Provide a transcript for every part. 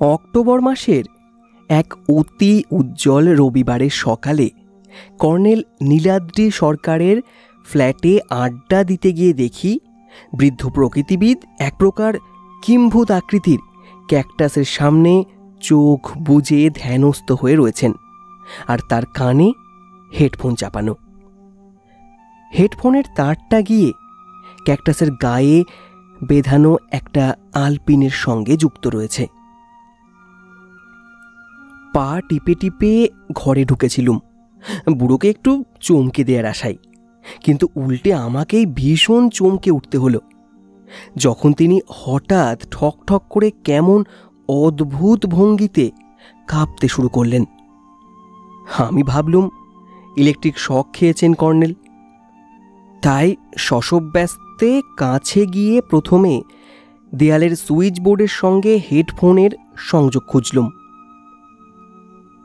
October মাসের এক অতি উজ্জ্বল রবিবারের সকালে কর্নেল নীলাদ্রি সরকারের ফ্ল্যাটে আড্ডা দিতে গিয়ে দেখি বৃদ্ধ প্রকৃতিবিদ এক প্রকার কিম্ভূত আকৃতির ক্যাকটাসের সামনে চোখ বুজে ধ্যানস্থ হয়ে রয়েছেন, আর তার কানে হেডফোন চাপানো। হেডফোনের তারটা গিয়ে ক্যাকটাসের গায়ে বেঁধানো একটা আলপিনের সঙ্গে যুক্ত রয়েছে। পা টিপে টিপে ঘরে ঢুকেছিলুম বুড়োকে একটু চমকে দেওয়ার আশায়, কিন্তু উল্টে আমাকেই ভীষণ চমকে উঠতে হলো যখন তিনি হঠাৎ ঠক ঠক করে কেমন অদ্ভুত ভঙ্গিতে কাঁপতে শুরু করলেন। আমি ভাবলুম ইলেকট্রিক শক খেয়েছেন কর্নেল। তাই শশব্যস্তে কাছে গিয়ে প্রথমে দেয়ালের সুইচ বোর্ডের সঙ্গে হেডফোনের সংযোগ খুঁজলুম।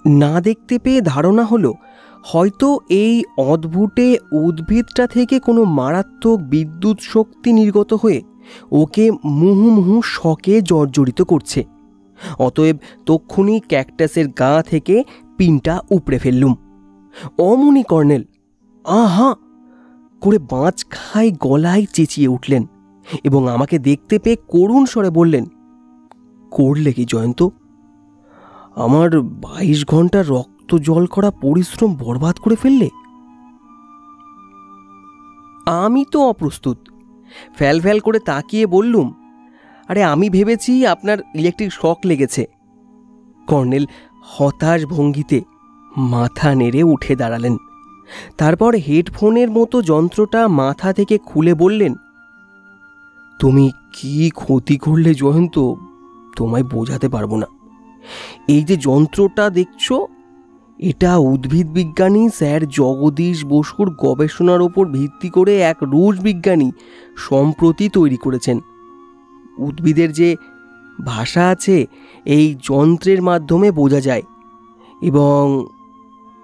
না দেখতে পেয়ে ধারণা হলো হয়তো এই অদ্ভুতে উদ্ভিদটা থেকে কোনো মারাত্মক বিদ্যুৎ শক্তি নির্গত হয়ে ওকে মুহুর্মুহু শকে জর্জরিত করছে। অতএব তক্ষুনি ক্যাকটাসের গা থেকে পিনটা উপড়ে ফেললুম। অমনি কর্নেল আহা করে বাঁচ খাই গলায় চেঁচিয়ে উঠলেন এবং আমাকে দেখতে পেয়ে করুণ স্বরে বললেন, করলে কি জয়ন্ত? আমার 22 ঘন্টা রক্ত জল করা পরিশ্রম বরবাদ করে ফেললে। আমি তো অপ্রস্তুত। ফ্যাল ফ্যাল করে তাকিয়ে বললুম, আরে আমি ভেবেছি আপনার ইলেকট্রিক শক লেগেছে। কর্নেল হতাশ ভঙ্গিতে মাথা নেড়ে উঠে দাঁড়ালেন। তারপর হেডফোনের মতো যন্ত্রটা মাথা থেকে খুলে বললেন, তুমি কি ক্ষতি করলে জয়ন্ত, তোমায় বোঝাতে পারবো না। এই যে যন্ত্রটা দেখছো, এটা উদ্ভিদ বিজ্ঞানী স্যার জগদীশ বসুর গবেষণার ওপর ভিত্তি করে এক রুশ বিজ্ঞানী সম্প্রতি তৈরি করেছেন। উদ্ভিদের যে ভাষা আছে এই যন্ত্রের মাধ্যমে বোঝা যায়, এবং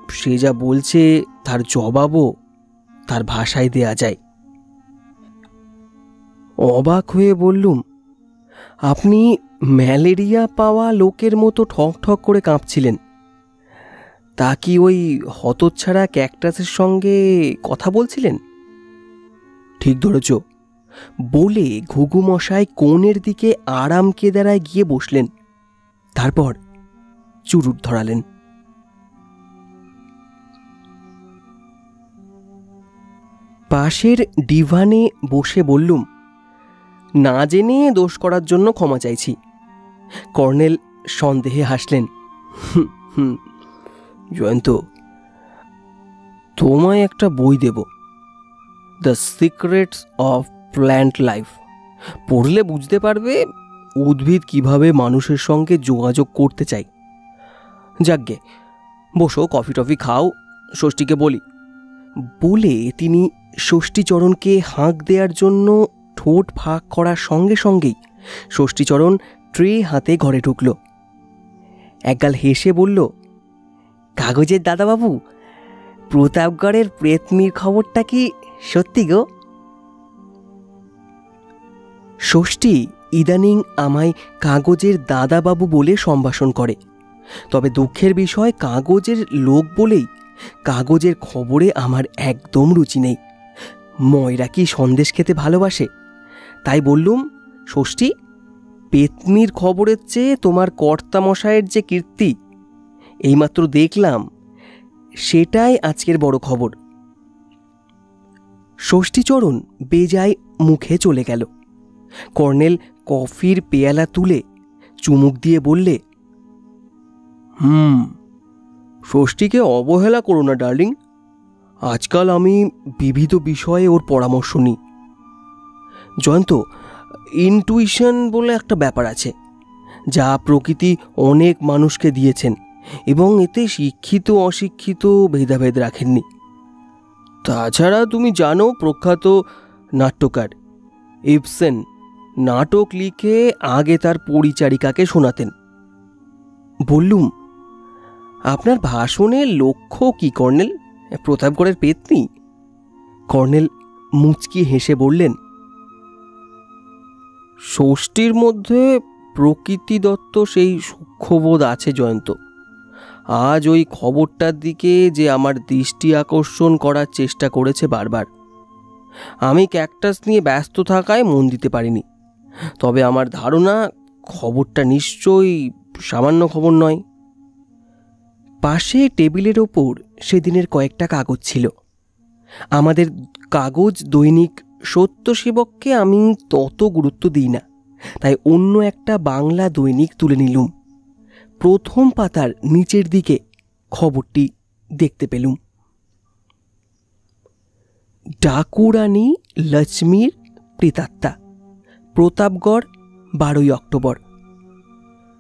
সে যা বলছে তার জবাবও তার ভাষায় দেয়া যায়। অবাক হয়ে বললুম, আপনি ম্যালেরিয়া পাওয়া লোকের মতো ঠক ঠক করে কাঁপছিলেন, তা কি ওই হতচ্ছাড়া ক্যাকটাসের সঙ্গে কথা বলছিলেন? ঠিক ধরেছ, বলে ঘুঘু মশাই কোণের দিকে আরাম কেদারায় গিয়ে বসলেন। তারপর চুরুট ধরালেন। পাশের ডিভানে বসে বললুম, না জেনে দোষ করার জন্য ক্ষমা চাইছি। কর্নেল সন্দেহে হাসলেন। জয়ন্ত, তোমায় একটা বই দেব, the secrets of plant life. পড়লে বুঝতে পারবে উদ্ভিদ কিভাবে মানুষের সঙ্গে যোগাযোগ করতে চায়। যাকগে, বসো, কফি টফি খাও, ষষ্ঠীকে বলি। বলে তিনি ষষ্ঠীচরণকে হাঁক দেওয়ার জন্য ঠোঁট ফাঁক করার সঙ্গে সঙ্গেই ষষ্ঠীচরণ ট্রে হাতে ঘরে ঢুকল। একগাল হেসে বলল, কাগজের দাদাবাবু, প্রতাপগড়ের প্রেতমির খবরটা কি সত্যি গো? ষষ্ঠী ইদানিং আমায় কাগজের দাদাবাবু বলে সম্ভাষণ করে, তবে দুঃখের বিষয় কাগজের লোক বলেই কাগজের খবরে আমার একদম রুচি নেই। ময়রা কি সন্দেশ খেতে ভালোবাসে, তাই বললুম, ষষ্ঠী, পেতনির খবরের চেয়ে তোমার কর্তামশায়ের যে কীর্তি এইমাত্র দেখলাম, সেটাই আজকের বড় খবর। ষষ্ঠীচরণ বেজায় মুখে চলে গেল। কর্নেল কফির পেয়ালা তুলে চুমুক দিয়ে বললে, ষষ্ঠীকে অবহেলা করো না ডার্লিং। আজকাল আমি বিবিধ বিষয়ে ওর পরামর্শ নিই। জয়ন্ত, ইনটুইশন বলে একটা ব্যাপার আছে, যা প্রকৃতি অনেক মানুষকে দিয়েছেন, এবং এতে শিক্ষিত অশিক্ষিত ভেদাভেদ রাখেননি। তাছাড়া তুমি জানো, প্রখ্যাত নাট্যকার ইবসেন নাটক লিখে আগে তার পরিচারিকাকে শোনাতেন। বললুম, আপনার ভাষণের লক্ষ্য কি কর্নেল? প্রতাপগড়ের পেতনি? কর্নেল মুচকি হেসে বললেন, ষষ্ঠীর মধ্যে প্রকৃতিদত্ত সেই সূক্ষ্মবোধ আছে জয়ন্ত। আজ ওই খবরটার দিকে যে আমার দৃষ্টি আকর্ষণ করার চেষ্টা করেছে বারবার। আমি ক্যাকটাস নিয়ে ব্যস্ত থাকায় মন দিতে পারিনি। তবে আমার ধারণা খবরটা নিশ্চয়ই সামান্য খবর নয়। পাশে টেবিলের ওপর সেদিনের কয়েকটা কাগজ ছিল। আমাদের কাগজ দৈনিক সত্যসেবককে আমি তত গুরুত্ব দিই না, তাই অন্য একটা বাংলা দৈনিক তুলে নিলুম। প্রথম পাতার নিচের দিকে খবরটি দেখতে পেলুম। ডাকুরানী লক্ষ্মীর প্রেতাত্মা, প্রতাপগড়, 12ই অক্টোবর।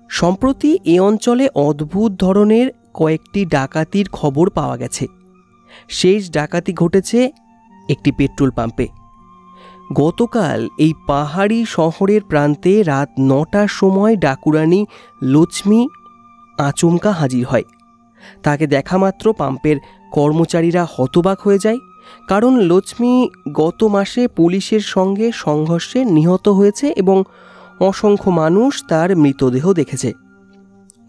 সম্প্রতি এ অঞ্চলে অদ্ভুত ধরনের কয়েকটি ডাকাতির খবর পাওয়া গেছে। শেষ ডাকাতি ঘটেছে একটি পেট্রোল পাম্পে। গতকাল এই পাহাড়ি শহরের প্রান্তে রাত 9টার সময় ডাকুরানী লক্ষ্মী আচমকা হাজির হয়। তাকে দেখা মাত্র পাম্পের কর্মচারীরা হতবাক হয়ে যায়, কারণ লক্ষ্মী গত মাসে পুলিশের সঙ্গে সংঘর্ষে নিহত হয়েছে এবং অসংখ্য মানুষ তার মৃতদেহ দেখেছে।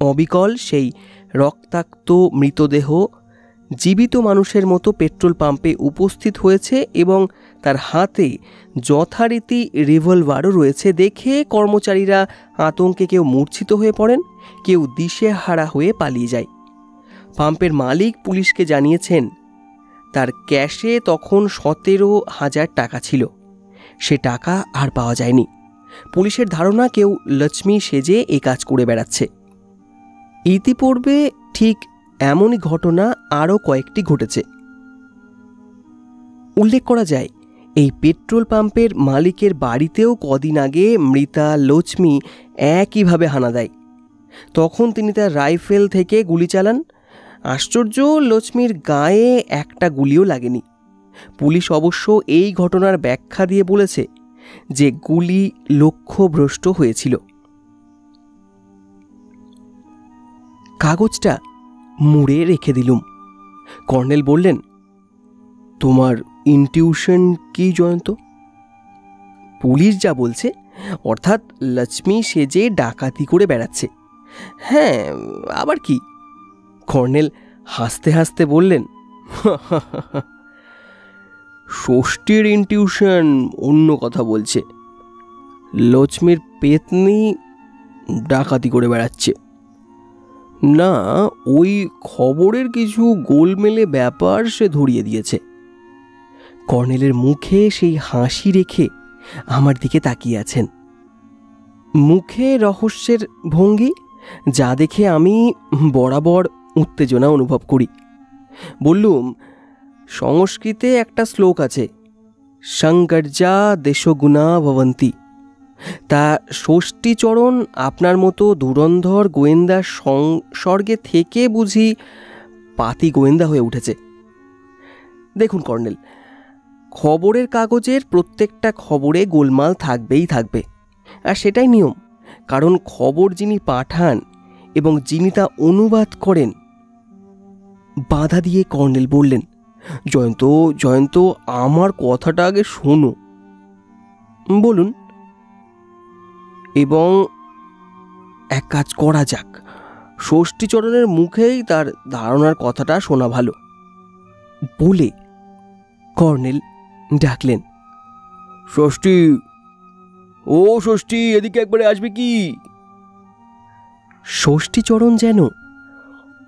অবিকল সেই রক্তাক্ত মৃতদেহ জীবিত মানুষের মতো পেট্রোল পাম্পে উপস্থিত হয়েছে এবং তার হাতে যথারীতি রিভলভারও রয়েছে দেখে কর্মচারীরা আতঙ্কে কেউ মূর্ছিত হয়ে পড়েন, কেউ দিশেহারা হয়ে পালিয়ে যায়। পাম্পের মালিক পুলিশকে জানিয়েছেন তার ক্যাশে তখন 17,000 টাকা ছিল। সে টাকা আর পাওয়া যায়নি। পুলিশের ধারণা কেউ লক্ষ্মী সেজে এই কাজ করে বেড়াচ্ছে। ইতিপূর্বে ঠিক এমনই ঘটনা আরও কয়েকটি ঘটেছে। উল্লেখ করা যায়, এই পেট্রোল পাম্পের মালিকের বাড়িতেও কদিন আগে মৃতা লক্ষ্মী একইভাবে হানা দেয়। তখন তিনি তার রাইফেল থেকে গুলি চালান। আশ্চর্য, লক্ষ্মীর গায়ে একটা গুলিও লাগেনি। পুলিশ অবশ্য এই ঘটনার ব্যাখ্যা দিয়ে বলেছে যে গুলি লক্ষ্যভ্রষ্ট হয়েছিল। কাগজটা মুড়ে রেখে দিলুম। কর্নেল বললেন, তোমার ইনটিউশন কি জয়ন্ত? পুলিশ যা বলছে, অর্থাৎ লক্ষ্মী সেজে ডাকাতি করে বেড়াচ্ছে। হ্যাঁ, আবার কি? কর্নেল হাসতে হাসতে বললেন, ষষ্ঠীর ইনটিউশন অন্য কথা বলছে। লক্ষ্মীর পেতনি ডাকাতি করে বেড়াচ্ছে না, ওই খবরের কিছু গোলমেলে ব্যাপার সে ধরিয়ে দিয়েছে। কর্নেলের মুখে সেই হাসি রেখে আমার দিকে তাকিয়ে আছেন। মুখে রহস্যের ভঙ্গি, যা দেখে আমি বরাবর উত্তেজনা অনুভব করি। বললুম, সংস্কৃতে একটা শ্লোক আছে, সংগর্জা দেশগুণা ভবন্তি। তা ষষ্ঠীচরণ আপনার মতো ধুরন্ধর গোয়েন্দা সংসর্গে থেকে বুঝি পাতি গোয়েন্দা হয়ে উঠেছে। দেখুন কর্নেল, খবরের কাগজের প্রত্যেকটা খবরে গোলমাল থাকবেই থাকবে, আর সেটাই নিয়ম। কারণ খবর যিনি পাঠান এবং যিনি তা অনুবাদ করেন। বাধা দিয়ে কর্নেল বললেন, জয়ন্ত, আমার কথাটা আগে শোনো। বলুন। এবং এক কাজ করা যাক, ষষ্ঠীচরণের মুখেই তার ধারণার কথাটা শোনা ভালো। বলে কর্নেল ডাকলেন, ষষ্ঠী, ও ষষ্ঠী, এদিকে একবারে আসবে কি? ষষ্ঠীচরণ যেন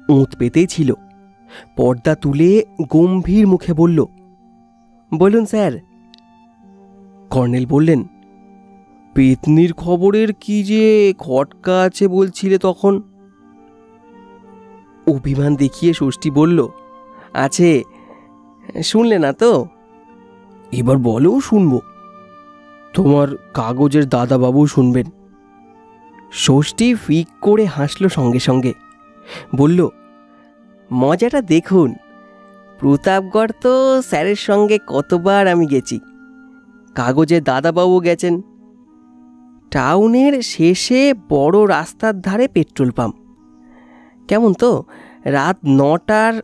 ওঁত পেতেই ছিল। পর্দা তুলে গম্ভীর মুখে বলল, বলুন স্যার। কর্নেল বললেন, পেতনির খবরের কি যে খটকা আছে বলছিলে তখন? অভিমান দেখিয়ে ষষ্ঠী বলল, আছে। শুনলে না তো? এবার বলো, শুনবো। তোমার কাগজের দাদাবাবু শুনবেন। ষষ্ঠী ফিক করে হাসল সঙ্গে সঙ্গে। বলল, মজাটা দেখুন, প্রতাপগড় তো স্যারের সঙ্গে কতবার আমি গেছি। কাগজের দাদাবাবু গেছেন। টাউনের শেষে বড় রাস্তার ধারে পেট্রোল পাম্প। কেমন তো? রাত 9টার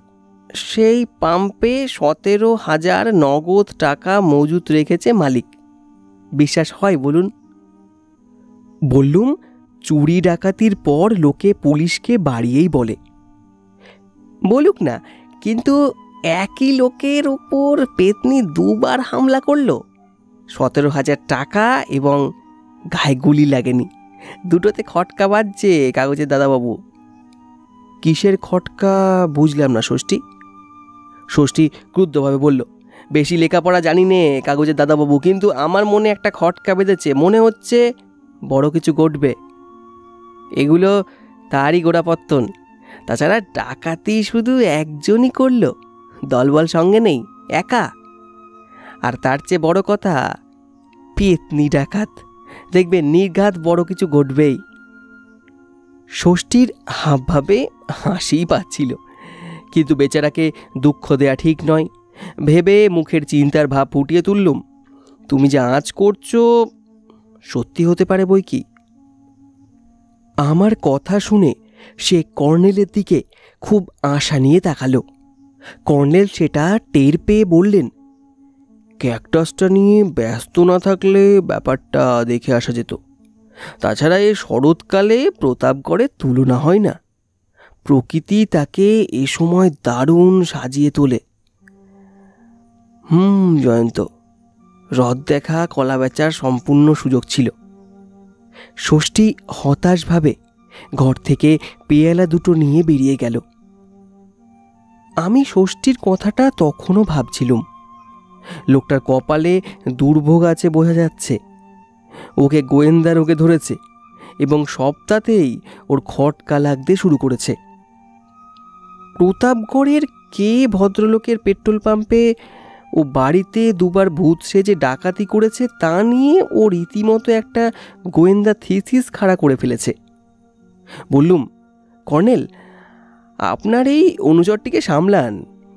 সেই পাম্পে 17,000 নগদ টাকা মজুত রেখেছে মালিক। বিশ্বাস হয় বলুন? বললুম, চুরি ডাকাতির পর লোকে পুলিশকে বাড়িয়েই বলে। বলুক না, কিন্তু একই লোকের ওপর পেতনি দুবার হামলা করলো, 17,000 টাকা এবং গায়ে গুলি লাগেনি, দুটোতে খটকা বাজছে কাগজের দাদাবাবু। কিসের খটকা বুঝলাম না ষষ্ঠী। ষষ্ঠী ক্রুদ্ধভাবে বলল, বেশি লেখাপড়া জানি নে কাগজের দাদাবাবু, কিন্তু আমার মনে একটা খটকা বেঁধেছে, মনে হচ্ছে বড় কিছু ঘটবে। এগুলো তারই গোড়াপত্তন। তাছাড়া ডাকাতি শুধু একজনই করলো, দলবল সঙ্গে নেই, একা। আর তার চেয়ে বড় কথা, পেতনি ডাকাত, দেখবে নির্ঘাত বড় কিছু ঘটবেই। ষষ্ঠীর হাবভাবে হাসিই পাচ্ছিল, কিন্তু বেচারাকে দুঃখ দেয়া ঠিক নয় ভেবে মুখের চিন্তার ভাব ফুটিয়ে তুললুম। তুমি যে আঁচ করছো সত্যি হতে পারে বই কি। আমার কথা শুনে সে কর্নেলের দিকে খুব আশা নিয়ে তাকালো। কর্নেল সেটা টের পেয়ে বললেন, ক্যাকটাসটা নিয়ে ব্যস্ত না থাকলে ব্যাপারটা দেখে আসা যেত। তাছাড়া এ শরৎকালে প্রতাপগড়ের তুলনা হয় না, প্রকৃতি তাকে এ সময় দারুণ সাজিয়ে তোলে। জয়ন্ত, হ্রদ দেখা কলা বেচার সম্পূর্ণ সুযোগ ছিল। ষষ্ঠী হতাশভাবে ঘর থেকে পেয়ালা দুটো নিয়ে বেরিয়ে গেল। আমি ষষ্ঠীর কথাটা তখনও ভাবছিলুম। লোকটার কপালে দুর্ভোগ আছে বোঝা যাচ্ছে। ওকে গোয়েন্দা রোগে ধরেছে এবং সপ্তাহতেই ওর খটকা লাগতে শুরু করেছে। প্রতাপগড়ের কে ভদ্রলোকের পেট্রোল পাম্পে ও বাড়িতে দুবার ভূত সেজে ডাকাতি করেছে তা নিয়ে ও রীতিমতো একটা গোয়েন্দা থিসিস খাড়া করে ফেলেছে। বললুম, কর্নেল, আপনার এই অনুচরটিকে সামলান,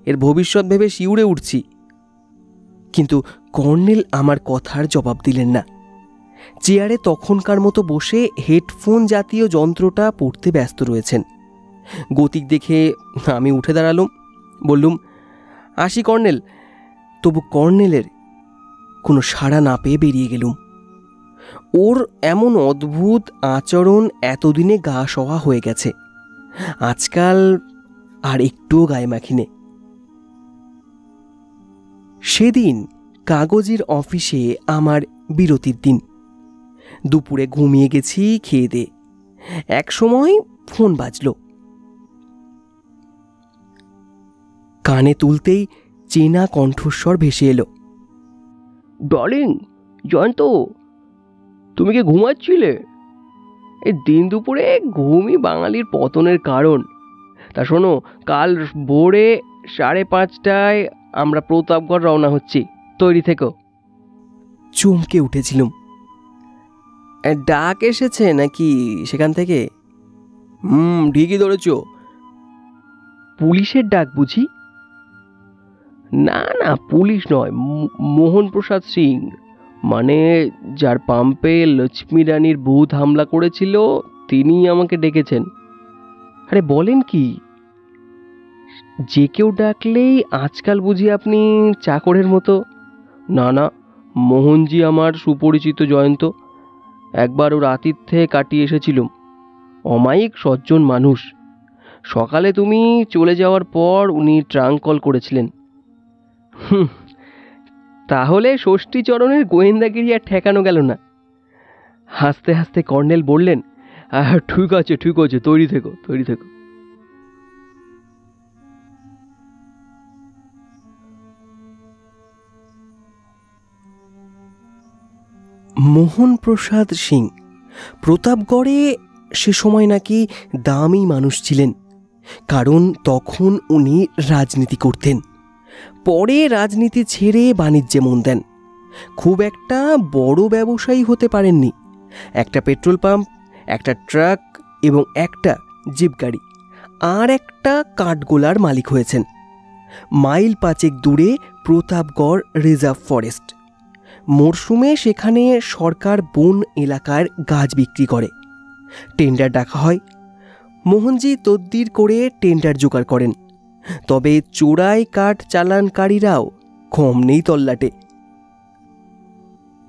এর ভবিষ্যৎ ভেবে শিউরে উঠছি। কিন্তু কর্নেল আমার কথার জবাব দিলেন না। চেয়ারে তখনকার মতো বসে হেডফোন জাতীয় যন্ত্রটা পড়তে ব্যস্ত রয়েছেন। গতিক দেখে আমি উঠে দাঁড়ালুম, বললুম, আসি কর্নেল। তবু কর্নেলের কোনো সাড়া না পেয়ে বেরিয়ে গেলুম। ওর এমন অদ্ভুত আচরণ এতদিনে গা সওয়া হয়ে গেছে, আজকাল আর একটুও গায়ে মাখিনে। সেদিন কাগজের অফিসে আমার বিরতির দিন। দুপুরে ঘুমিয়ে গেছি খেয়ে দে। এক সময় ফোন বাজল। কানে তুলতেই চেনা কণ্ঠস্বর ভেসে এলো। ডার্লিং, জয়ন্ত, তুমি কি ঘুমাচ্ছিলে? এই দিন দুপুরে ঘুমই বাঙালির পতনের কারণ। তা শোনো, কাল ভোরে 5:30টায় আমরা প্রতাপগড় রওনা হচ্ছি, তৈরি থেকো। চমকে উঠেছিলাম। ডাক এসেছে নাকি সেখান থেকে? ঠিকই ধরেছ। পুলিশের ডাক বুঝি? না না, পুলিশ নয়, মোহন প্রসাদ সিং, মানে যার পাম্পে লক্ষ্মী রানীর ভূত হামলা করেছিল, তিনি আমাকে ডেকেছেন। আরে বলেন কি? যে কেউ ডাকলেই আজকাল বুঝি আপনি চাকরের মতো? না না, মোহনজি আমার সুপরিচিত জয়ন্ত, একবার ওর আতিথ্যে কাটিয়ে এসেছিলুম। অমায়িক সজ্জন মানুষ। সকালে তুমি চলে যাওয়ার পর উনি ট্রাঙ্ক কল করেছিলেন। তাহলে ষষ্ঠীচরণের গোয়েন্দাগিরি আর ঠেকানো গেল না। হাসতে হাসতে কর্নেল বললেন, ঠিক আছে ঠিক আছে, তৈরি থেকো তৈরি থেকো। মোহন প্রসাদ সিং প্রতাপগড়ে সে সময় নাকি দামি মানুষ ছিলেন, কারণ তখন উনি রাজনীতি করতেন। পরে রাজনীতি ছেড়ে বাণিজ্যে মন দেন। খুব একটা বড় ব্যবসায়ী হতে পারেননি। একটা পেট্রোল পাম্প, একটা ট্রাক এবং একটা জিপ গাড়ি আর একটা কাঠগোলার মালিক হয়েছেন। মাইল 5 দূরে প্রতাপগড় রিজার্ভ ফরেস্ট। মরশুমে সেখানে সরকার বন এলাকার গাছ বিক্রি করে। টেন্ডার ডাকা হয়। মোহনজি তদ্বির করে টেন্ডার জোগাড় করেন। তবে চোরাই কাঠ চালানকারীরাও কম নেই তল্লাটে।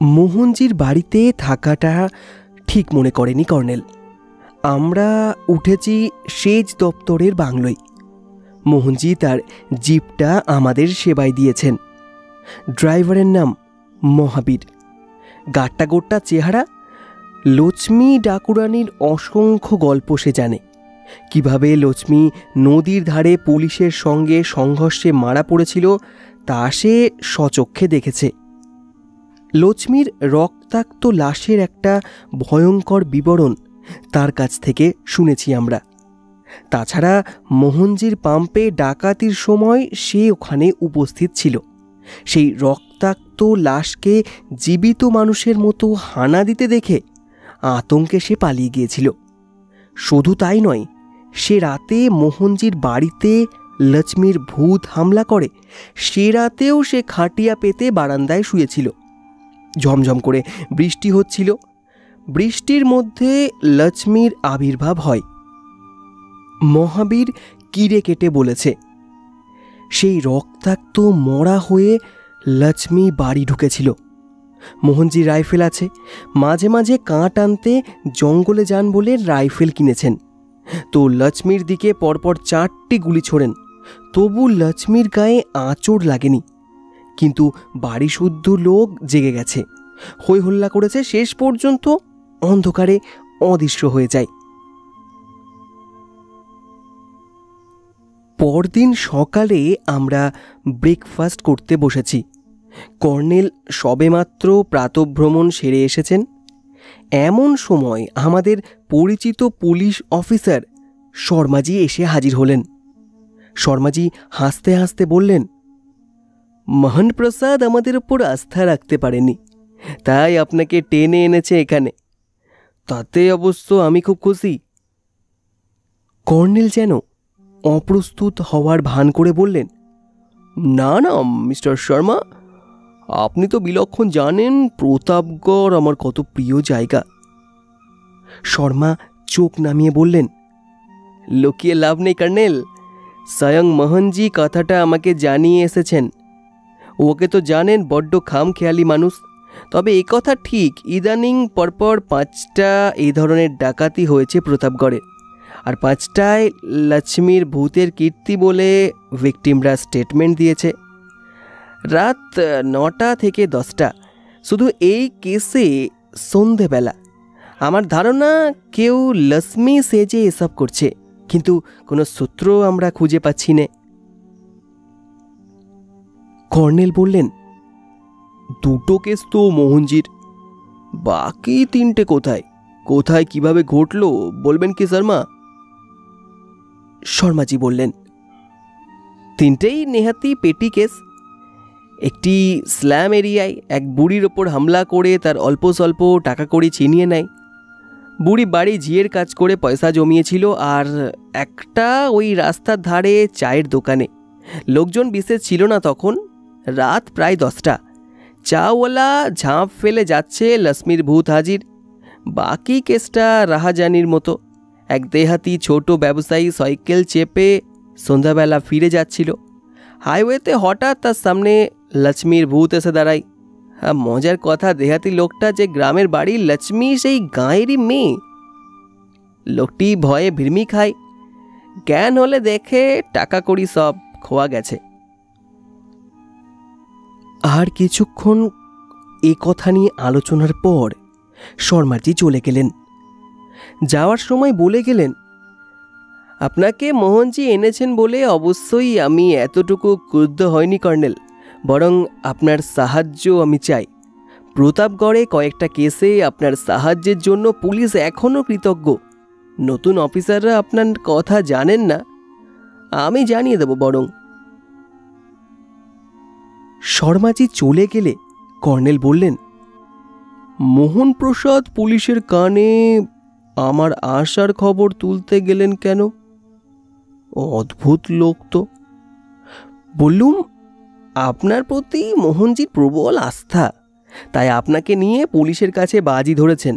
মোহনজির বাড়িতে থাকাটা ঠিক মনে করেনি কর্নেল। আমরা উঠেছি সেচ দপ্তরের বাংলোয়। মোহনজি তার জিপটা আমাদের সেবায় দিয়েছেন। ড্রাইভারের নাম মহাবীর। গাট্টা গোট্টা চেহারা। লক্ষ্মী ডাকুরানির অসংখ্য গল্প সে জানে। কিভাবে লক্ষ্মী নদীর ধারে পুলিশের সঙ্গে সংঘর্ষে মারা পড়েছিল তা সে স্বচক্ষে দেখেছে। লক্ষ্মীর রক্তাক্ত লাশের একটা ভয়ঙ্কর বিবরণ তার কাছ থেকে শুনেছি আমরা। তাছাড়া মোহনজির পাম্পে ডাকাতির সময় সে ওখানে উপস্থিত ছিল। সেই রক্তাক্ত লাশকে জীবিত মানুষের মতো হানা দিতে দেখে আতঙ্কে সে পালিয়ে গিয়েছিল। শুধু তাই নয়, সে রাতে মোহনজির বাড়িতে লক্ষ্মীর ভূত হামলা করে সে রাতেও সে খাটিয়া পেতে বারান্দায় শুয়েছিল। ঝমঝম করে বৃষ্টি হচ্ছিল। বৃষ্টির মধ্যে লক্ষ্মীর আবির্ভাব হয়। মহাবীর কিরে কেটে বলেছে, সেই রক্তাক্ত মরা হয়ে লক্ষ্মী বাড়ি ঢুকেছিল। মোহনজি রাইফেল আছে, মাঝে মাঝে কাঁট আনতে জঙ্গলে যান বলে রাইফেল কিনেছেন। তো লক্ষ্মীর দিকে পরপর 4টি গুলি ছোড়েন, তবু লক্ষ্মীর গায়ে আঁচড় লাগেনি। কিন্তু বাড়ি শুদ্ধ লোক জেগে গেছে, হই হল্লা করেছে, শেষ পর্যন্ত অন্ধকারে অদৃশ্য হয়ে যায়। পরদিন সকালে আমরা ব্রেকফাস্ট করতে বসেছি। কর্নেল সবেমাত্র প্রাতঃভ্রমণ সেরে এসেছেন। এমন সময় আমাদের পরিচিত পুলিশ অফিসার শর্মাজি এসে হাজির হলেন। শর্মাজি হাসতে হাসতে বললেন, মোহন প্রসাদ আমাদের উপর আস্থা রাখতে পারেনি, তাই আপনাকে টেনে এনেছে এখানে। তাতে অবশ্য আমি খুব খুশি। কর্নেল যেন অপ্রস্তুত হওয়ার ভান করে বললেন, না না মিস্টার শর্মা, আপনি তো বিলক্ষণ জানেন প্রতাপগড় আমার কত প্রিয় জায়গা। শর্মা চোখ নামিয়ে বললেন, লুকিয়ে লাভ নেই কর্নেল, স্বয়ং মোহনজি কথাটা আমাকে জানিয়ে এসেছেন। ওকে তো জানেন বড্ড খামখেয়ালি মানুষ। তবে এ কথা ঠিক, ইদানিং পরপর 5টা এই ধরনের ডাকাতি হয়েছে প্রতাপগড়ে, আর 5টায় লক্ষ্মীর ভূতের কীর্তি বলে ভিকটিমরা স্টেটমেন্ট দিয়েছে। রাত 9টা থেকে 10টা, শুধু এই কেসে সন্ধেবেলা। আমার ধারণা কেউ লক্ষ্মী সেজে এসব করছে, কিন্তু কোনো সূত্র আমরা খুঁজে পাচ্ছি না। কর্নেল বললেন, 2টো কেস তো মোহনজির, বাকি 3টে কোথায় কোথায় কিভাবে ঘটলো বলবেন কি শর্মা? শর্মাজি বললেন, 3টেই নেহাতি পেটি কেস। একটি স্ল্যাম এরিয়ায় এক বুড়ির ওপর হামলা করে তার অল্প স্বল্প টাকা কড়ি ছিনিয়ে নেয়। বুড়ি বাড়ি ঝিয়ের কাজ করে পয়সা জমিয়েছিল, আর একটা ওই রাস্তার ধারে চায়ের দোকানে। লোকজন বিশেষ ছিল না তখন, রাত প্রায় 10টা। চাওয়ালা ঝাঁপ ফেলে যাচ্ছে, লক্ষ্মীর ভূত হাজির। বাকি কেসটা রাহাজানির মতো। এক দেহাতি ছোট ব্যবসায়ী সাইকেল চেপে সন্ধ্যাবেলা ফিরে যাচ্ছিল। হাইওয়েতে হঠাৎ তার সামনে লক্ষ্মীর ভূত এসে দাঁড়ায়। হ্যাঁ, মজার কথা, দেহাতি লোকটা যে গ্রামের বাড়ি লক্ষ্মী সেই গাঁয়েরই মেয়ে। লোকটি ভয়ে ভিড়মি খায়। জ্ঞান হলে দেখে টাকা কড়ি সব খোয়া গেছে। আর কিছুক্ষণ এ কথা নিয়ে আলোচনার পর শর্মাজি চলে গেলেন। যাওয়ার সময় বলে গেলেন, আপনাকে মোহনজি এনেছেন বলে অবশ্যই আমি এতটুকু ক্রুদ্ধ হয়নি কর্নেল, বরং আপনার সাহায্য আমি চাই। প্রতাপগড়ে কয়েকটা কেসে আপনার সাহায্যের জন্য পুলিশ এখনও কৃতজ্ঞ। নতুন অফিসাররা আপনার কথা জানেন না, আমি জানিয়ে দেব বরং। শর্মাজি চলে গেলে কর্নেল বললেন, মোহন প্রসাদ পুলিশের কানে আমার আসার খবর তুলতে গেলেন কেন? অদ্ভুত লোক তো। বললুম, আপনার প্রতি মোহনজির প্রবল আস্থা, তাই আপনাকে নিয়ে পুলিশের কাছে বাজি ধরেছেন।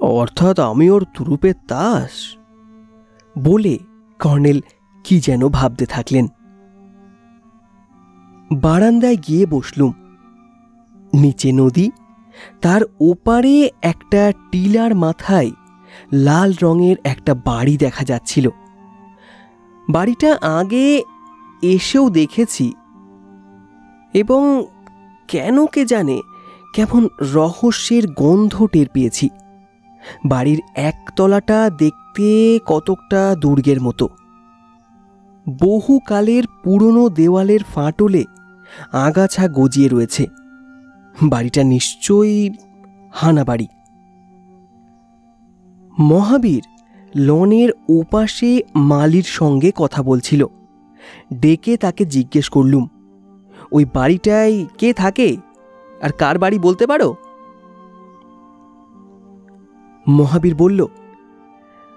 অর্থাৎ আমি ওর তুরুপের তাস? বলে কর্নেল কি যেন ভাবতে থাকলেন। বারান্দায় গিয়ে বসলুম। নিচে নদী, তার ওপারে একটা টিলার মাথায় লাল রঙের একটা বাড়ি দেখা যাচ্ছিল। বাড়িটা আগে এসেও দেখেছি, এবং কেন কে জানে কেমন রহস্যের গন্ধ টের পেয়েছি। বাড়ির একতলাটা দেখতে কতকটা দুর্গের মতো। বহুকালের পুরনো দেওয়ালের ফাটলে আগাছা গজিয়ে রয়েছে। বাড়িটা নিশ্চয়ই হানাবাড়ি। মহাবীর লনের ওপাশে মালির সঙ্গে কথা বলছিল। ডেকে তাকে জিজ্ঞেস করলুম, ওই বাড়িটায় কে থাকে আর কার বাড়ি বলতে পারো? মহাবীর বলল,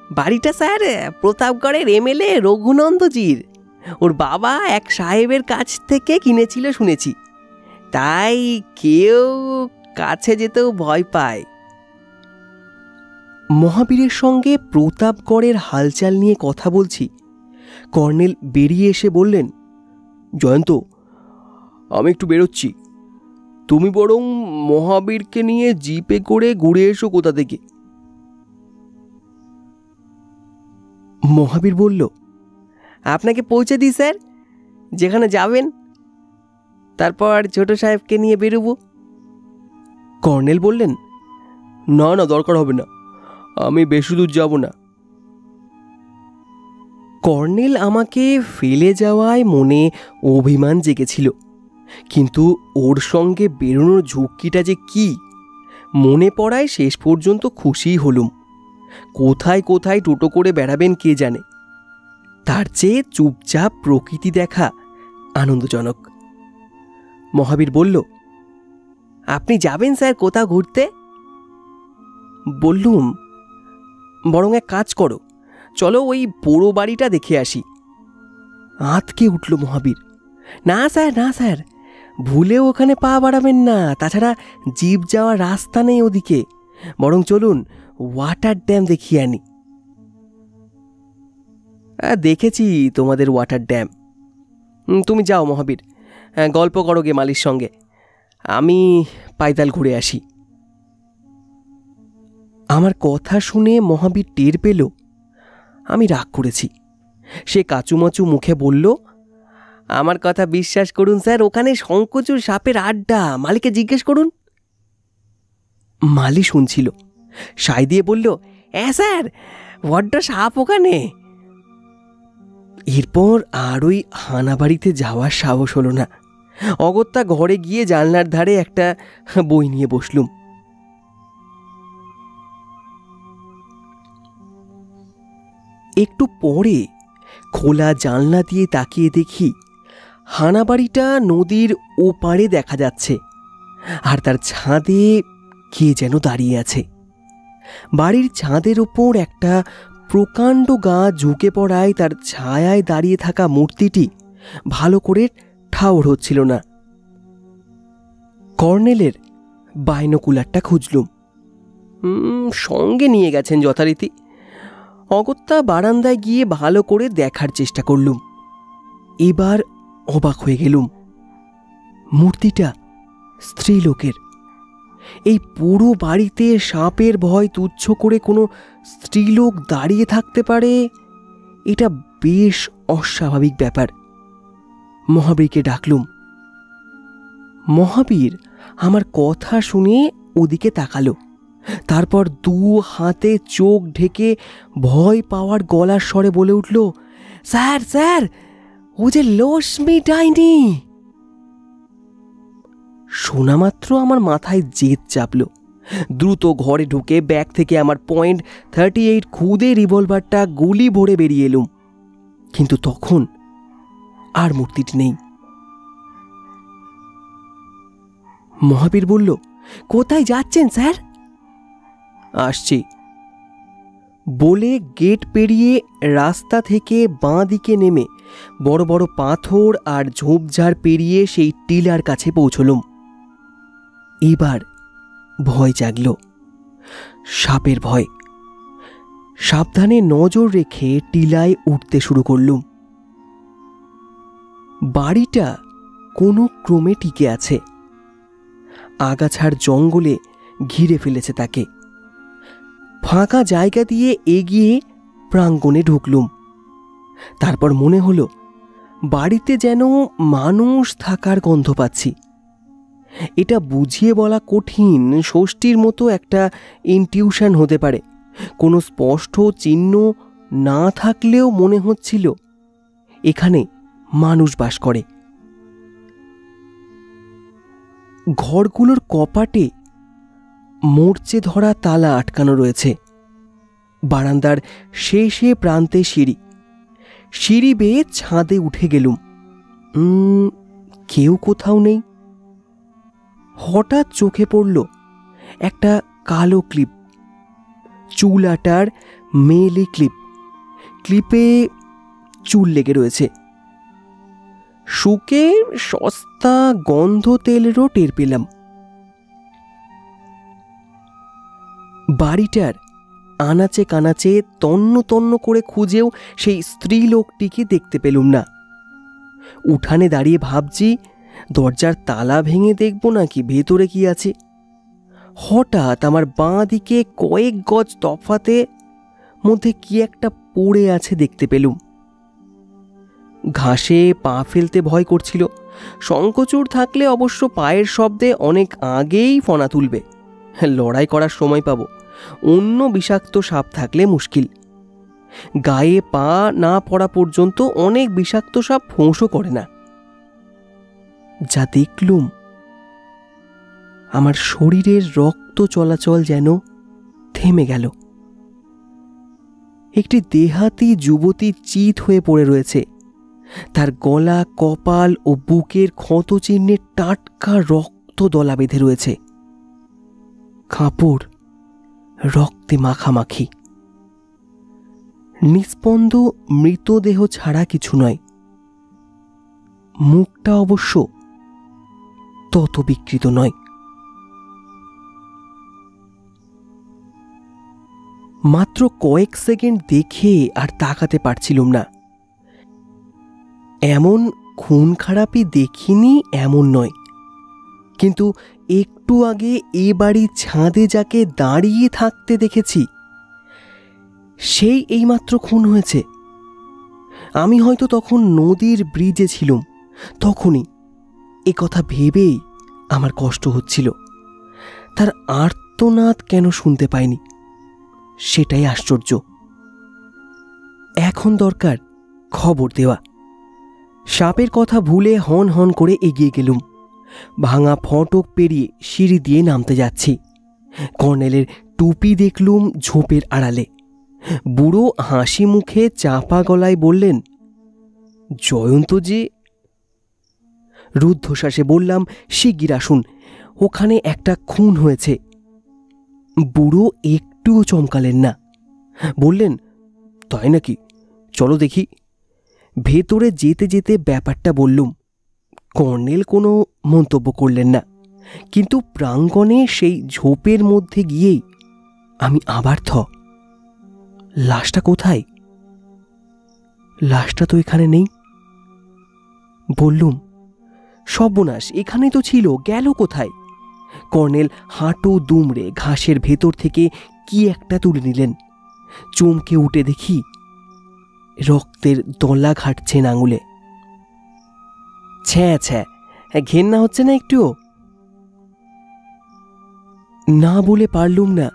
বাড়িটা স্যার প্রতাপগড়ের এমএলএ রঘুনন্দজির। ওর বাবা এক সাহেবের কাছ থেকে কিনেছিল শুনেছি, তাই কেউ কাছে যেতেও ভয় পায়। মহাবীরের সঙ্গে প্রতাপগড়ের হালচাল নিয়ে কথা বলছি। কর্নেল বেরিয়ে এসে বললেন, জয়ন্ত, আমি একটু বেরোচ্ছি, তুমি বরং মহাবীরকে নিয়ে জিপে করে ঘুরে এসো কোথা থেকে। মহাবীর বলল, আপনাকে পৌঁছে দিই স্যার, যেখানে যাবেন, তারপর ছোট সাহেবকে নিয়ে বেরোবো। কর্নেল বললেন, না না, দরকার হবে না, আমি বেশি দূর যাব না। কর্নেল আমাকে ফেলে যাওয়ায় মনে অভিমান জেগেছিল, কিন্তু ওর সঙ্গে বেরোনোর ঝুঁকিটা যে কি মনে পড়ায় শেষ পর্যন্ত খুশি হলুম। কোথায় কোথায় টোটো করে বেড়াবেন কে জানে, তার চেয়ে চুপচাপ প্রকৃতি দেখা আনন্দজনক। মহাবীর বলল, আপনি যাবেন স্যার কোথাও ঘুরতে? বললুম, বরং এক কাজ করো, চলো ওই পোড়ো বাড়িটা দেখে আসি। আঁতকে উঠল মহাবীর, না স্যার না স্যার, ভুলেও ওখানে পা বাড়াবেন না, তাছাড়া জিপ যাওয়ার রাস্তা নেই ওদিকে, বরং চলুন ওয়াটার ড্যাম দেখিয়ে আনি। দেখেছি তোমাদের ওয়াটার ড্যাম। তুমি যাও মহাবীর, গল্প করো গে মালির সঙ্গে, আমি পায়তাল ঘুরে আসি। আমার কথা শুনে মহাবীর টের পেল আমি রাগ করেছি। সে কাচুমাচু মুখে বলল, আমার কথা বিশ্বাস করুন স্যার, ওখানে শঙ্কচুর সাপের আড্ডা, মালিকে জিজ্ঞেস করুন। মালি শুনছিল, সাই দিয়ে বলল, স্যার বড্ড সাপ ওখানে। এরপর আর ওই হানাবাড়িতে যাওয়ার সাহস হলো না। অগত্যা ঘরে গিয়ে জানলার ধারে একটা বই নিয়ে বসলুম। একটু পরে খোলা জানলা দিয়ে তাকিয়ে দেখি হানাবাড়িটা নদীর ওপারে দেখা যাচ্ছে, আর তার ছাদে কে যেন দাঁড়িয়ে আছে। বাড়ির ছাদের ওপর একটা প্রকাণ্ড গা ঝুঁকে পড়ায় তার ছায়ায় দাঁড়িয়ে থাকা মূর্তিটি ভালো করে ঠাউর হচ্ছিল না। কর্নেলের বাইনোকুলারটা খুঁজলুম, সঙ্গে নিয়ে গেছেন যথারীতি। অগত্যা বারান্দায় গিয়ে ভালো করে দেখার চেষ্টা করলুম। এবার অবাক হয়ে গেলুম, মূর্তিটা স্ত্রীলোকের। এই পুরো বাড়িতে সাপের ভয় তুচ্ছ করে কোনো স্ত্রীলোক দাঁড়িয়ে থাকতে পারে, এটা বেশ অস্বাভাবিক ব্যাপার। মহাবীরকে ডাকলুম। মহাবীর আমার কথা শুনে ওদিকে তাকালো, তারপর দু হাতে চোখ ঢেকে ভয় পাওয়ার গলার স্বরে বলে উঠল, স্যার স্যার, ও যে লক্ষ্মী ডাইনি। শোনা মাত্র আমার মাথায় জেদ চাপল। দ্রুত ঘরে ঢুকে ব্যাগ থেকে আমার .38 খুদে রিভলভারটা গুলি ভরে বেরিয়ে এলুম, কিন্তু তখন আর মূর্তিটি নেই। মহাবীর বলল, কোথায় যাচ্ছেন স্যার? আসছি বলে গেট পেরিয়ে রাস্তা থেকে বাঁ দিকে নেমে বড় বড় পাথর আর ঝোপঝাড় পেরিয়ে সেই টিলার কাছে পৌঁছলুম। এবার ভয় জাগল, সাপের ভয়। সাবধানে নজর রেখে টিলায় উঠতে শুরু করলুম। বাড়িটা কোনো ক্রমে টিকে আছে। আগাছার জঙ্গলে ঘিরে ফেলেছে তাকে। ফাঁকা জায়গা দিয়ে এগিয়ে প্রাঙ্গণে ঢুকলুম। তারপর মনে হলো বাড়িতে যেন মানুষ থাকার গন্ধ পাচ্ছি। এটা বুঝিয়ে বলা কঠিন, ষষ্ঠীর মতো একটা ইনটিউশন হতে পারে। কোনো স্পষ্ট চিহ্ন না থাকলেও মনে হচ্ছিল এখানে মানুষ বাস করে। ঘরগুলোর কপাটে মরচে ধরা তালা আটকানো রয়েছে। বারান্দার শেষে প্রান্তে সিঁড়ি বেয়ে ছাদে উঠে গেলুম। কেউ কোথাও নেই। হঠাৎ চোখে পড়ল একটা কালো ক্লিপ, চুল আটার মেলি ক্লিপে চুল লেগে রয়েছে। শুকে সস্তা গন্ধ তেলেরও টের পেলাম। বাড়িটার আনাচে কানাচে তন্ন তন্ন করে খুঁজেও সেই স্ত্রী লোকটিকে দেখতে পেলুম না। উঠানে দাঁড়িয়ে ভাবছি দরজার তালা ভেঙে দেখব নাকি ভেতরে কি আছে। হঠাৎ আমার বাঁ দিকে কয়েক গজ তফাতে মধ্যে কি একটা পড়ে আছে দেখতে পেলুম। ঘাসে পা ফেলতে ভয় করছিল। শঙ্খচূড় থাকলে অবশ্য পায়ের শব্দে অনেক আগেই ফনা তুলবে, লড়াই করার সময় পাবো। অন্য বিষাক্ত সাপ থাকলে মুশকিল। গায়ে পা না পড়া পর্যন্ত অনেক বিষাক্ত সাপ ফোঁসও করে না। যা দেখলুম, আমার শরীরের রক্ত চলাচল যেন থেমে গেল। একটি দেহাতি যুবতী চিত হয়ে পড়ে রয়েছে। তার গলা, কপাল ও বুকের ক্ষত চিহ্নে টাটকা রক্ত দলা বেঁধে রয়েছে। কাপড় রক্তে মাখামাখি। নিস্পন্দ মৃতদেহ ছাড়া কিছু নয়। মুখটা অবশ্য তত বিকৃত নয়। মাত্র কয়েক সেকেন্ড দেখে আর তাকাতে পারছিলুম না। এমন খুন খারাপি দেখিনি এমন নয়, কিন্তু একটু আগে এ বাড়ির ছাদে যাকে দাঁড়িয়ে থাকতে দেখেছি সেই এইমাত্র খুন হয়েছে। আমি হয়তো তখন নদীর ব্রিজে ছিলুম। তখনই এ কথা ভেবেই আমার কষ্ট হচ্ছিল। তার আর্তনাদ কেন শুনতে পাইনি সেটাই আশ্চর্য। এখন দরকার খবর দেওয়া। সাপের কথা ভুলে হন হন করে এগিয়ে গেলুম। ভাঙা ফটক পেরিয়ে সিঁড়ি দিয়ে নামতে যাচ্ছি। কর্নেলের টুপি দেখলুম ঝোপের আড়ালে। বুড়ো হাসি মুখে চাপা গলায় বললেন, জয়ন্তজি। রুদ্ধশ্বাসে বললাম, শিগগির আসুন, ওখানে একটা খুন হয়েছে। বুড়ো একটুও চমকালেন না। বললেন, তাই নাকি, চলো দেখি। ভেতরে যেতে যেতে ব্যাপারটা বললুম। কর্নেল কোনো মন্তব্য করলেন না, কিন্তু প্রাঙ্গণে সেই ঝোপের মধ্যে গিয়েই আমি আবার লাশটা কোথায়? লাশটা তো এখানে নেই। বললুম, সর্বনাশ, এখানেই তো ছিল, গেল কোথায়? কর্নেল হাঁটু দুমড়ে ঘাসের ভেতর থেকে কি একটা তুলে নিলেন। চমকে উঠে দেখি রক্তের দলা ঘাটছেন আঙুলে। ছ্যাঁ ছ্যাঁ, ঘেন্না হচ্ছে না একটুও? না বলে পারলুম না।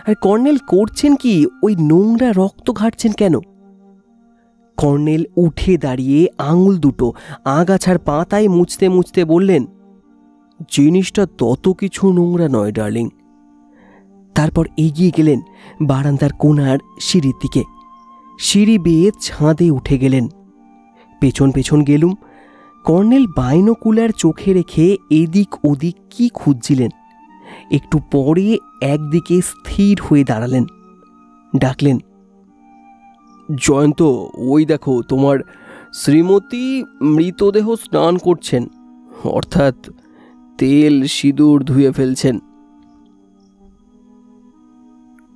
আর কর্নেল করছেন কি? ওই নোংরা রক্ত ঘাটছেন কেন? কর্নেল উঠে দাঁড়িয়ে আঙুল দুটো আগাছার পাতায় মুছতে মুছতে বললেন, জিনিসটা তত কিছু নোংরা নয় ডার্লিং। তারপর এগিয়ে গেলেন বারান্দার কোণার সিঁড়ির দিকে। সিঁড়ি বেয়ে ছাদে উঠে গেলেন। পেছন পেছন গেলুম। কর্নেল বাইনোকুলার চোখে রেখে এদিক ওদিক কি খুঁজছিলেন। একটু পরে একদিকে স্থির হয়ে দাঁড়ালেন। ডাকলেন, জয়ন্ত, ওই দেখো তোমার শ্রীমতী মৃতদেহ স্নান করছেন, অর্থাৎ তেল সিঁদুর ধুয়ে ফেলছেন।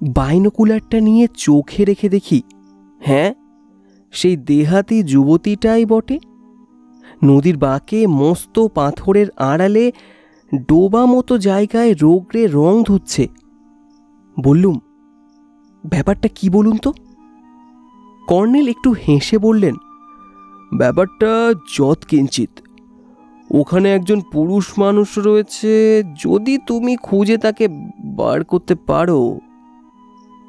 বাইনোকুলারটা নিয়ে চোখে রেখে দেখি, হ্যাঁ, সেই দেহাতি যুবতীটাই বটে। নদীর বাঁকে মস্ত পাথরের আড়ালে ডোবা মতো জায়গায় রোগড়ে রং ধুচ্ছে। বললুম, ব্যাপারটা কি বলুন তো? কর্নেল একটু হেসে বললেন, ব্যাপারটা যৎকিঞ্চিৎ। ওখানে একজন পুরুষ মানুষ রয়েছে, যদি তুমি খুঁজে তাকে বার করতে পারো।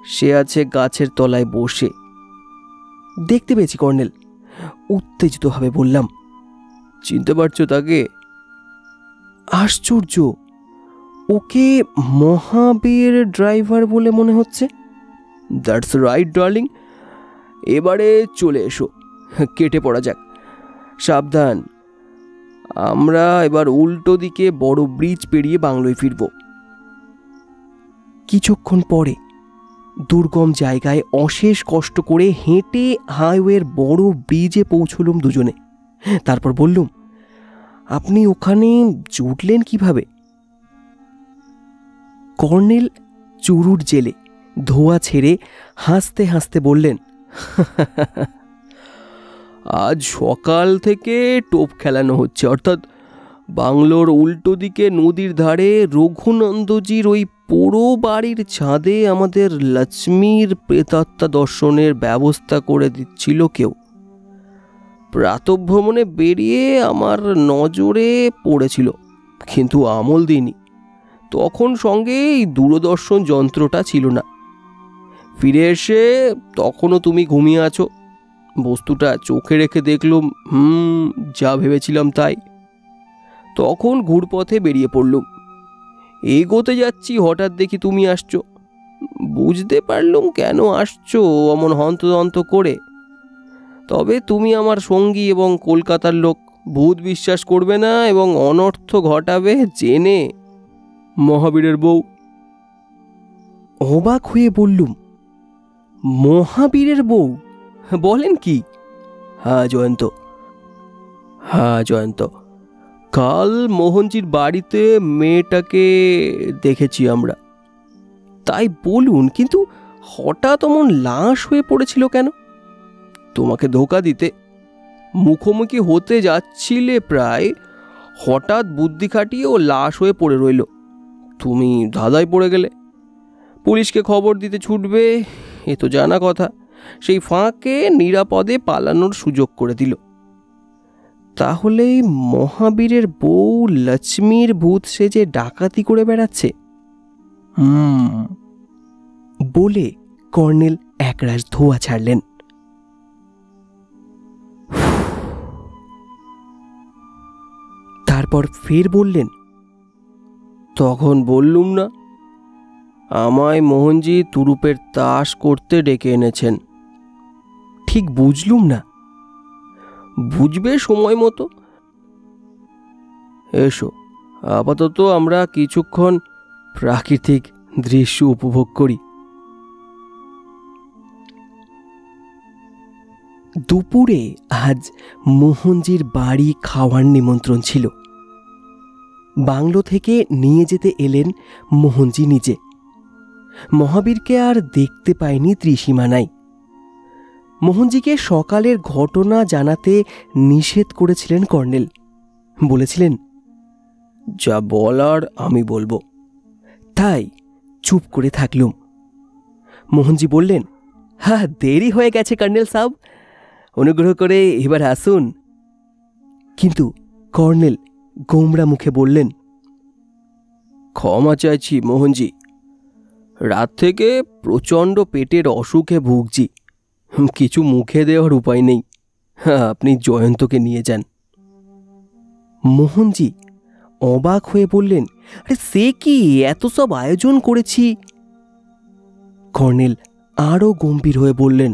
সে আছে গাছের তলায় বসে। দেখতে পেয়েছি কর্নেল, উত্তেজিতভাবে বললাম। চিনতে পারছো তাকে? আশ্চর্য, ওকে মহাবীর ড্রাইভার বলে মনে হচ্ছে। That's right darling. এবারে চলে এসো, কেটে পড়া যাক। সাবধান, আমরা এবার উল্টো দিকে বড় ব্রিজ পেরিয়ে বাংলোয় ফিরব। কিছুক্ষণ পরে দুর্গম জায়গায় অশেষ কষ্ট করে হেঁটে হাইওয়ের বড় ব্রিজে পৌঁছলুম দুজনে। তারপর বললুম, আপনি ওখানে জুটলেন কিভাবে? কর্নেল চুরুট জেলে ধোয়া ছেড়ে হাসতে হাসতে বললেন, আজ সকাল থেকে টোপ খেলানো হচ্ছে, অর্থাৎ বাংলোর উল্টো দিকে নদীর ধারে রঘুনন্দজির ওই পোড়ো বাড়ির ছাদে আমাদের লক্ষ্মীর প্রেতাত্মা দর্শনের ব্যবস্থা করে দিচ্ছিল কেউ। প্রাতঃভ্রমণে বেরিয়ে আমার নজরে পড়েছিল, কিন্তু আমল দিইনি। তখন সঙ্গে এই দূরদর্শন যন্ত্রটা ছিল না। ফিরে এসে তখনও তুমি ঘুমিয়ে আছো। বস্তুটা চোখে রেখে দেখলুম, যা ভেবেছিলাম তাই। তখন ঘুরপথে বেরিয়ে পড়লুম। এগোতে যাচ্ছি, হঠাৎ দেখি তুমি আসছো। বুঝতে পারলুম কেন আসছো অমন হন্তদন্ত করে। তবে তুমি আমার সঙ্গী এবং কলকাতার লোক, ভূত বিশ্বাস করবে না এবং অনর্থ ঘটাবে জেনে। মহাবীরের বউ। অবাক হয়ে বললুম, মহাবীরের বউ? বলেন কি? হ্যাঁ জয়ন্ত, কাল মোহনজির বাড়িতে মেয়েটাকে দেখেছি আমরা। তাই বলুন, কিন্তু হঠাৎ অমন লাশ হয়ে পড়েছিল কেন? তোমাকে ধোকা দিতে। মুখোমুখি হতে যাচ্ছিলে প্রায়, হঠাৎ বুদ্ধি খাটিয়ে ও লাশ হয়ে পড়ে রইল। তুমি ধাঁধায় পড়ে গেলে। পুলিশকে খবর দিতে ছুটবে, এ তো জানা কথা। সেই ফাঁকে নিরাপদে পালানোর সুযোগ করে দিল। তাহলে মহাবীরের বউ লক্ষ্মীর ভূত সেজে ডাকাতি করে বেড়াচ্ছে। বলে কর্নেল একরাশ ধোঁয়া ছাড়লেন। তারপর ফের বললেন, তখন বললুম না, আমায় মোহনজি তুরুপের তাস করতে ডেকে এনেছেন। ঠিক বুঝলুম না। বুঝবে সময় মতো। এসো, আপাতত আমরা কিছুক্ষণ প্রাকৃতিক দৃশ্য উপভোগ করি। দুপুরে আজ মোহনজির বাড়ি খাওয়ার নিমন্ত্রণ ছিল। বাংলো থেকে নিয়ে যেতে এলেন মোহনজি নিজে। মহাবীরকে আর দেখতে পায়নি ত্রিসীমানায়। মোহনজিকে সকালের ঘটনা জানাতে নিষেধ করেছিলেন কর্নেল। বলেছিলেন, যা বলার আমি বলবো। তাই চুপ করে থাকলুম। মোহনজি বললেন, হ্যাঁ, দেরি হয়ে গেছে কর্নেল সাহেব, অনুগ্রহ করে এবার আসুন। কিন্তু কর্নেল গোমরা মুখে বললেন, ক্ষমা চাইছি মোহনজি, রাত থেকে প্রচণ্ড পেটের অসুখে ভুগছি, কিছু মুখে দেওয়ার উপায় নেই। আপনি জয়ন্তকে নিয়ে যান। মোহনজি অবাক হয়ে বললেন, আরে সে কি, এত সব আয়োজন করেছি। কর্নেল আরও গম্ভীর হয়ে বললেন,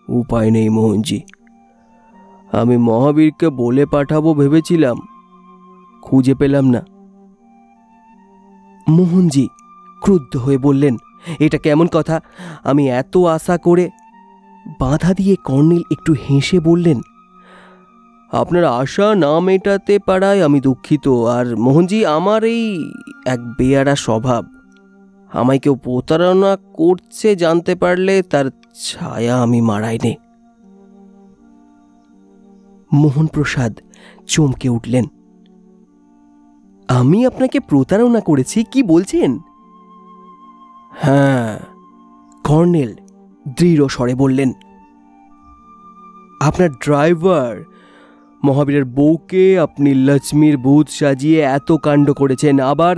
উপায় নেই মোহনজি, আমি মহাবীরকে বলে পাঠাবো ভেবেছিলাম, খুঁজে পেলাম না। মোহনজি ক্রুদ্ধ হয়ে বললেন, এটা কেমন কথা? আমি এত আশা করে। বাধা দিয়ে কর্নেল একটু হেসে বললেন, আপনার আশা না মেটাতে পারায় আমি দুঃখিত। আর মোহনজি, আমার এই এক বেয়ারা স্বভাব, আমায় কেউ প্রতারণা করছে জানতে পারলে তার ছায়া আমি মারাই নে। মোহনপ্রসাদ চমকে উঠলেন। আমি আপনাকে প্রতারণা করেছি কি বলছেন? হ্যাঁ, কর্নেল দৃঢ় স্বরে বললেন। আপনার ড্রাইভার মহাবীরের বউকে আপনি লক্ষ্মীর ভূত সাজিয়ে এত কাণ্ড করেছেন, আবার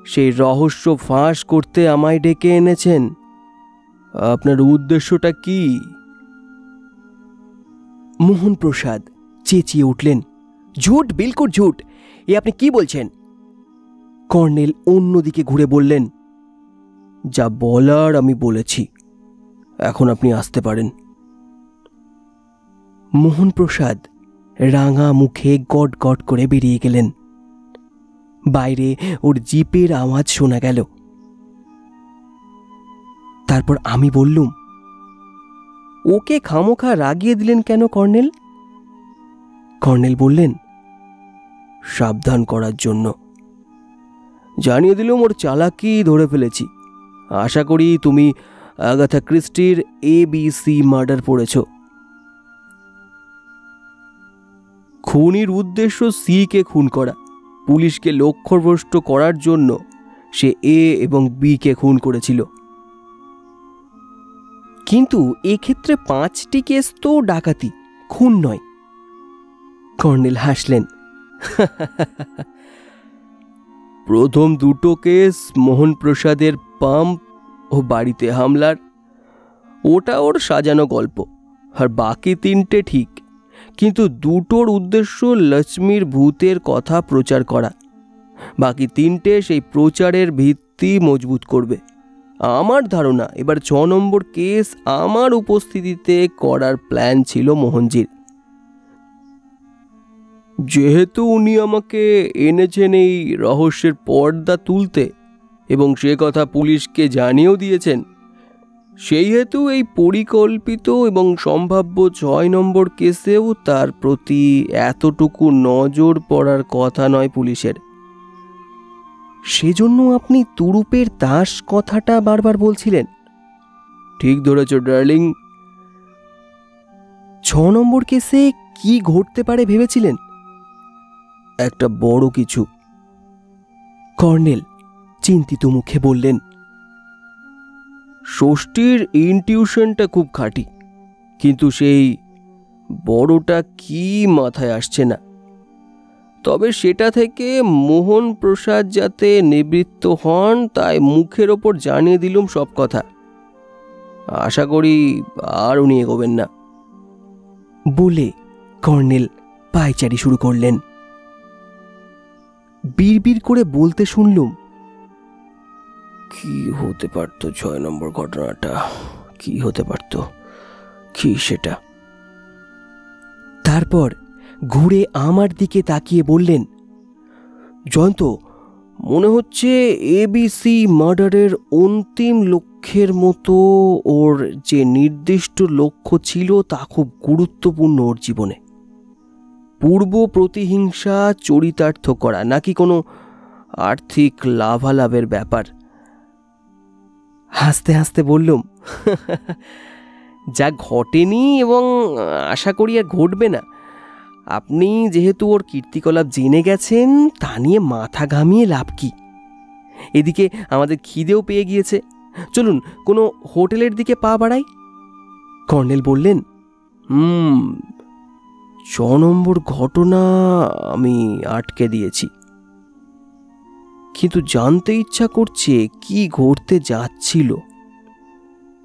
সেই রহস্য ফাঁস করতে আমায় ডেকে এনেছেন। আপনার উদ্দেশ্যটা কি? মোহন প্রসাদ চেঁচিয়ে উঠলেন, ঝুট, বিলকুল ঝুট, এ আপনি কি বলছেন? কর্নেল অন্যদিকে ঘুরে বললেন, যা বলার আমি বলেছি, এখন আপনি আসতে পারেন। মোহন প্রসাদ রাঙা মুখে গট গট করে বেরিয়ে গেলেন। বাইরে ওর জিপের আওয়াজ শোনা গেল। তারপর আমি বললুম, ওকে খামোখা রাগিয়ে দিলেন কেন কর্নেল? কর্নেল বললেন, সাবধান করার জন্য। জানিয়ে দিলুম ওর চালাকি ধরে ফেলেছি। আশা করি তুমি আগাথা ক্রিস্টির ABC মার্ডার পড়েছ। খুনির উদ্দেশ্য সিকে খুন করা, পুলিশকে লক্ষ্যভ্রষ্ট করার জন্য সে A এবং B কে খুন করেছিল। কিন্তু এক্ষেত্রে 5টি কেস তো ডাকাতি, খুন নয়। কর্নেল হাসলেন। প্রথম 2টো কেস মোহন প্রসাদের পাম্প ও বাড়িতে হামলার, ওটা ওর সাজানো গল্প। আর বাকি 3টে ঠিক, কিন্তু 2টোর উদ্দেশ্য লক্ষ্মীর ভূতের কথা প্রচার করা। বাকি 3টে সেই প্রচারের ভিত্তি মজবুত করবে। আমার ধারণা এবার 6 নম্বর কেস আমার উপস্থিতিতে করার প্ল্যান ছিল মোহনজির। যেহেতু উনি আমাকে এনেছেন এই রহস্যের পর্দা তুলতে এবং সে কথা পুলিশকে জানিয়েও দিয়েছেন, সেই হেতু এই পরিকল্পিত এবং সম্ভাব্য 6 নম্বর কেসেও তার প্রতি এতটুকু নজর পড়ার কথা নয় পুলিশের। সেজন্য আপনি তুরুপের তাস কথাটা বারবার বলছিলেন। ঠিক ধরেছ ডার্লিং। 6 নম্বর কেসে কি ঘটতে পারে ভেবেছিলেন? একটা বড় কিছু, কর্নেল চিন্তিত মুখে বললেন। ষষ্ঠীর ইনটিউশনটা খুব খাঁটি, কিন্তু সেই বড়টা কি মাথায় আসছে না। তবে সেটা থেকে মোহন প্রসাদ যাতে নিবৃত্ত হন তাই মুখের ওপর জানিয়ে দিলুম সব কথা। আশা করি আর উনি এগোবেন না। বলে কর্নেল পায়চারি শুরু করলেন। বিড়বিড় করে বলতে শুনলুম, কি হতে পারত 6 নম্বর ঘটনাটা? কি হতে পারত? কি সেটা? তারপর ঘুরে আমার দিকে তাকিয়ে বললেন, জয়ন্ত, মনে হচ্ছে ABC মার্ডারের অন্তিম লক্ষ্যের মতো ওর যে নির্দিষ্ট লক্ষ্য ছিল তা খুব গুরুত্বপূর্ণ ওর জীবনে। পূর্ব প্রতিহিংসা চরিতার্থ করা, নাকি কোনো আর্থিক লাভালাভের ব্যাপার? হাসতে হাসতে বললুম, যা ঘটেনি এবং আশা করি আর ঘটবে না। আপনি যেহেতু ওর কীর্তিকলাপ জেনে গেছেন, তা নিয়ে মাথা ঘামিয়ে লাভ কি? এদিকে আমাদের খিদেও পেয়ে গিয়েছে। চলুন কোনো হোটেলের দিকে পা বাড়াই। কর্নেল বললেন, 6 নম্বর ঘটনা আমি আটকে দিয়েছি, কিন্তু জানতে ইচ্ছা করছে কি ঘটতে যাচ্ছিল।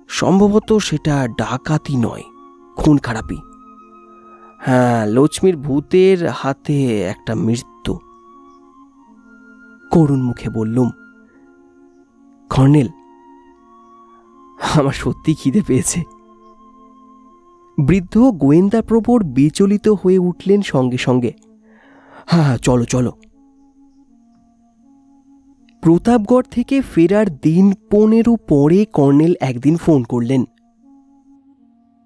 সম্ভবত সেটা ডাকাতি নয়, খুন খারাপি। হ্যাঁ, লক্ষ্মীর ভূতের হাতে একটা মৃত্যু। করুণ মুখে বললুম, কর্নেল, আমার সত্যি খিদে পেয়েছে। বৃদ্ধ গোয়েন্দা প্রবর বিচলিত হয়ে উঠলেন সঙ্গে সঙ্গে। হ্যাঁ, চলো চলো। প্রতাপগড় থেকে ফেরার দিন 15 পরে কর্নেল একদিন ফোন করলেন।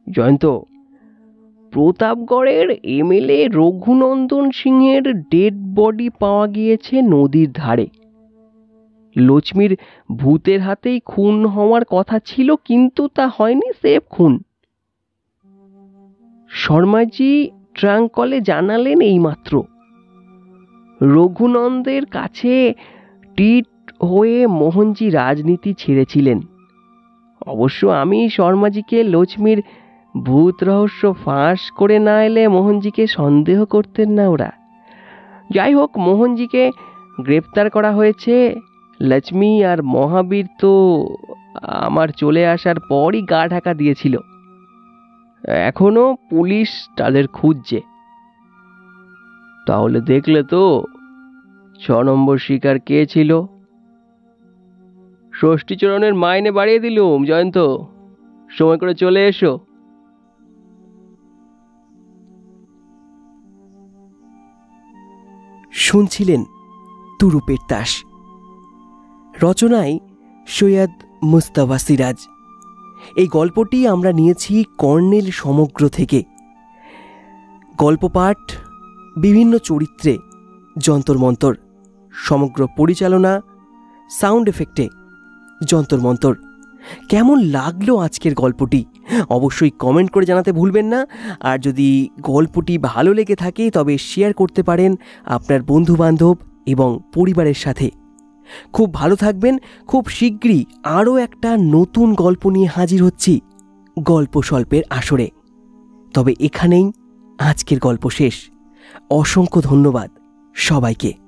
জয়ন্ত, প্রতাপগড়ের MLA রঘুনন্দন সিংহের ডেড বডি পাওয়া গিয়েছে নদীর ধারে। লক্ষ্মীর ভূতের হাতেই খুন হওয়ার কথা ছিল, কিন্তু তা হয়নি, সেফ খুন। শর্মাজি ট্রাঙ্ক কলে জানালেন এইমাত্র। রঘুনন্দের কাছে টিট হয়ে মোহনজি রাজনীতি ছেড়েছিলেন। অবশ্য আমি শর্মাজিকে লক্ষ্মীর ভূত রহস্য ফাঁস করে না এলে মোহনজিকে সন্দেহ করতেন না ওরা। যাই হোক, মোহনজিকে গ্রেপ্তার করা হয়েছে। লক্ষ্মী আর মহাবীর তো আমার চলে আসার পরই গা ঢাকা দিয়েছিল। এখনো পুলিশ তাদের খুঁজছে। তাহলে দেখলে তো 6 নম্বর শিকার কে ছিল। ষষ্ঠীচরণের মাইনে বাড়িয়ে দিলুম জয়ন্ত, সময় করে চলে এসো। শুনছিলেন তুরুপের তাস, রচনায় সৈয়দ মুস্তাফা সিরাজ। এই গল্পটি আমরা নিয়েছি কর্নেল সমগ্র থেকে। গল্প পাঠ, বিভিন্ন চরিত্রে যন্তর মন্তর, সমগ্র পরিচালনা, সাউন্ড এফেক্টে যন্তর মন্তর। কেমন লাগলো আজকের গল্পটি অবশ্যই কমেন্ট করে জানাতে ভুলবেন না। আর যদি গল্পটি ভালো লেগে থাকে তবে শেয়ার করতে পারেন আপনার বন্ধুবান্ধব এবং পরিবারের সাথে। খুব ভালো থাকবেন। খুব শীঘ্রই আরও একটা নতুন গল্প নিয়ে হাজির হচ্ছি গল্প স্বল্পের আসরে। তবে এখানেই আজকের গল্প শেষ। অসংখ্য ধন্যবাদ সবাইকে।